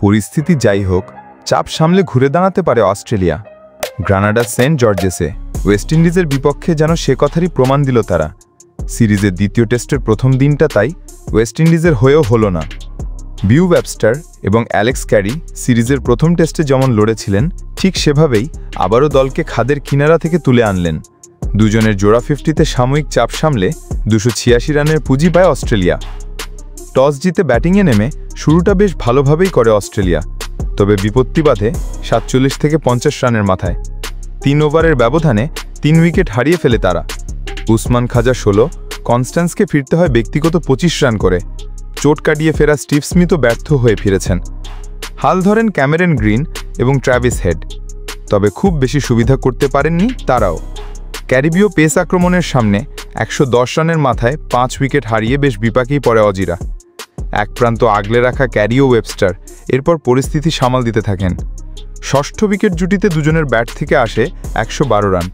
পরিস্থিতি যাই হোক, চাপ সামলে ঘুরে দাঁড়াতে পারে অস্ট্রেলিয়া। গ্রানাডা সেন্ট জর্জেসে ওয়েস্ট ইন্ডিজের বিপক্ষে যেন সে কথারই প্রমাণ দিল তারা। সিরিজের দ্বিতীয় টেস্টের প্রথম দিনটা তাই ওয়েস্ট ইন্ডিজের হয়েও হলো না। বিউ ওয়েবস্টার এবং অ্যালেক্স ক্যারি সিরিজের প্রথম টেস্টে যেমন লড়েছিলেন, ঠিক সেভাবেই আবারও দলকে খাদের কিনারা থেকে তুলে আনলেন। দুজনের জোড়া 50-তে সাময়িক চাপ সামলে 286 রানের পুঁজি পায় অস্ট্রেলিয়া। টস জিতে ব্যাটিংয়ে নেমে শুরুটা বেশ ভালোভাবেই করে অস্ট্রেলিয়া, তবে বিপত্তি বাধে 47 থেকে 50 রানের মাথায়। 3 ওভারের ব্যবধানে 3 উইকেট হারিয়ে ফেলে তারা। উসমান খাজা 16, কনস্ট্যান্সকে ফিরতে হয় ব্যক্তিগত 25 রান করে। চোট কাটিয়ে ফেরা স্টিভ স্মিথও ব্যর্থ হয়ে ফিরেছেন। হাল ধরেন ক্যামেরন গ্রিন এবং ট্র্যাভিস হেড, তবে খুব বেশি সুবিধা করতে পারেননি তারাও। ক্যারিবীয় পেস আক্রমণের সামনে 110 রানের মাথায় 5 উইকেট হারিয়ে বেশ বিপাকেই পড়ে অজিরা। এক প্রান্ত আগলে রাখা ক্যারি ও ওয়েবস্টার এরপর পরিস্থিতি সামাল দিতে থাকেন। ষষ্ঠ উইকেট জুটিতে দুজনের ব্যাট থেকে আসে 112 রান।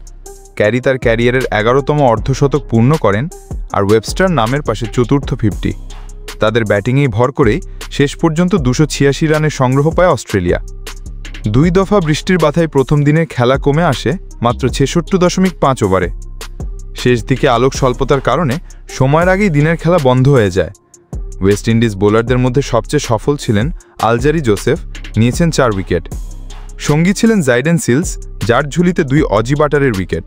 ক্যারি তার ক্যারিয়ারের 11তম অর্ধশতক পূর্ণ করেন, আর ওয়েবস্টার নামের পাশে চতুর্থ 50। তাদের ব্যাটিংয়েই ভর করেই শেষ পর্যন্ত 286 রানের সংগ্রহ পায় অস্ট্রেলিয়া। 2 দফা বৃষ্টির বাধায় প্রথম দিনের খেলা কমে আসে মাত্র 66.5 ওভারে। শেষ দিকে আলোক স্বল্পতার কারণে সময়ের আগেই দিনের খেলা বন্ধ হয়ে যায়। ওয়েস্ট ইন্ডিজ বোলারদের মধ্যে সবচেয়ে সফল ছিলেন আলজারি জোসেফ, নিয়েছেন 4 উইকেট। সঙ্গী ছিলেন জাইডেন সিলস, যার ঝুলিতে 2 অজি বাটারের উইকেট।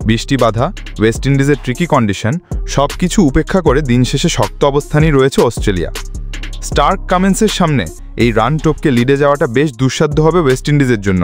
বৃষ্টি বাধা, ওয়েস্ট ইন্ডিজের ট্রিকি কন্ডিশন সবকিছু উপেক্ষা করে দিন শেষে শক্ত অবস্থানেই রয়েছে অস্ট্রেলিয়া। স্টার্ক কামিন্সের সামনে এই রান টপকে লিডে যাওয়াটা বেশ দুঃসাধ্য হবে ওয়েস্ট ইন্ডিজের জন্য।